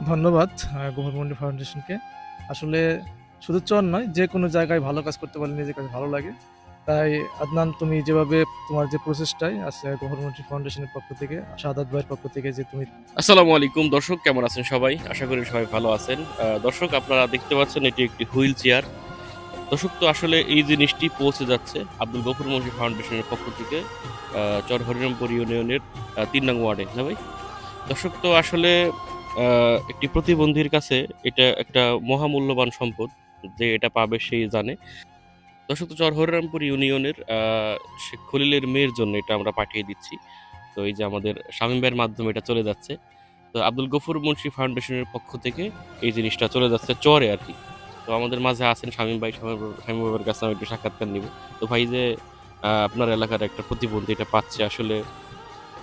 ধন্যবাদ গভর্নমেন্ট ফাউন্ডেশনকে। আসলে শুধু চর নয়, যেকোনো জায়গায় ভালো কাজ করতে পারলে নিজের কাছে ভালো লাগে। তাই আদনান, তুমি যেভাবে তোমার যে প্রচেষ্টায় আছে গভর্নমেন্ট ফাউন্ডেশনের পক্ষ থেকে, সাদাত ভাইয়ের পক্ষ থেকে যে তুমি আসসালামু আলাইকুম দর্শক, কেমন আছেন সবাই? আশা করি সবাই ভালো আছেন। দর্শক, আপনারা দেখতে পাচ্ছেন এটি একটি হুইল চেয়ার। দর্শক, তো আসলে এই জিনিসটি পৌঁছে যাচ্ছে আব্দুল গফুর মুন্সি ফাউন্ডেশনের পক্ষ থেকে চর হরিরামপুর ইউনিয়নের ৩ নং ওয়ার্ডে, না ভাই? দর্শক, তো আসলে একটি প্রতিবন্ধীর কাছে এটা একটা মহামূল্যবান সম্পদ। যে এটা পাবে সেই জানে। দর্শক, তো চর হরিরামপুর ইউনিয়নের শেখ খলিলের মেয়ের জন্য এটা আমরা পাঠিয়ে দিচ্ছি। তো এই যে আমাদের শামীম ভাইয়ের মাধ্যমে এটা চলে যাচ্ছে। তো আব্দুল গফুর মুন্সি ফাউন্ডেশনের পক্ষ থেকে এই জিনিসটা চলে যাচ্ছে চরে আর কি। তো আমাদের মাঝে আছেন শামীম ভাই। শামীম ভাইয়ের কাছে আমি একটু সাক্ষাৎকার নিব। তো ভাই, যে আপনার এলাকার একটা প্রতিবন্ধী এটা পাচ্ছে, আসলে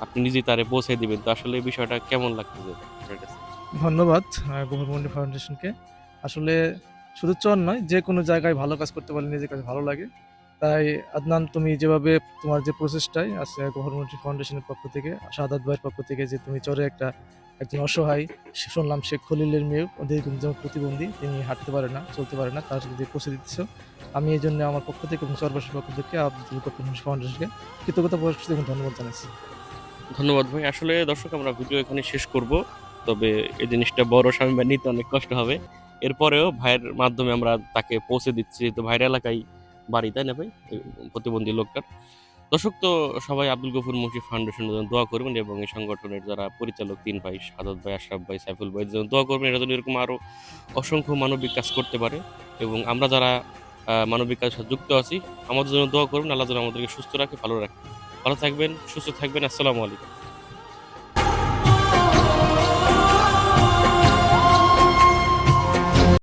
আপনি নিজেই তারে পৌঁছে দিবেন, তো আসলে এই বিষয়টা কেমন লাগতেছে আপনার কাছে? ধন্যবাদ গভর্নমেন্ট ফাউন্ডেশনকে। আসলে শুধু চর নয়, যেকোনো জায়গায় ভালো কাজ করতে পারলে নিজের কাছে ভালো লাগে। তাই আদনান, তুমি যেভাবে তোমার যে প্রচেষ্টায় আছে গভর্নমেন্ট ফাউন্ডেশনের পক্ষ থেকে, সাদাত ভাইয়ের পক্ষ থেকে যে তুমি চরে একজন অসহায়, শুনলাম শেখ খলিলের মেয়ে, ওদের কিন্তু প্রতিবন্ধী, তিনি হাঁটতে পারে না, চলতে পারে না, তার যে পৌঁছে দিচ্ছ, আমি এই জন্য আমার পক্ষ থেকে এবং চরবাসীর পক্ষ থেকে আব্দুল গফুর ফাউন্ডেশনকে কৃতজ্ঞতা প্রকাশ করছি এবং ধন্যবাদ জানাচ্ছি। ধন্যবাদ ভাই। আসলে দর্শক, আমরা ভিডিও এখানে শেষ করব। তবে এই জিনিসটা বড় শামীম ভাই নিতে অনেক কষ্ট হবে। এরপরেও ভাইয়ের মাধ্যমে আমরা তাকে পৌঁছে দিচ্ছি, তো ভাইয়ের এলাকায় বাড়ি, তাই না ভাই? এই প্রতিবন্ধী লোকটার। দর্শক, তো সবাই আব্দুল গফুর মুন্সি ফাউন্ডেশনের জন্য দোয়া করবেন এবং এই সংগঠনের যারা পরিচালক ৩ ভাই, সাদত ভাই, আশরাফ ভাই, সাইফুল ভাই, জন্য দোয়া করবেন। এরা যেন এরকম আরো অসংখ্য মানবিক কাজ করতে পারে। এবং আমরা যারা মানবিক কাজের সাথে যুক্ত আছি, আমাদের জন্য দোয়া করবেন। আল্লাহ যেন আমাদেরকে সুস্থ রাখে, ভালো রাখে। ভালো থাকবেন, সুস্থ থাকবেন। আসসালামু আলাইকুম।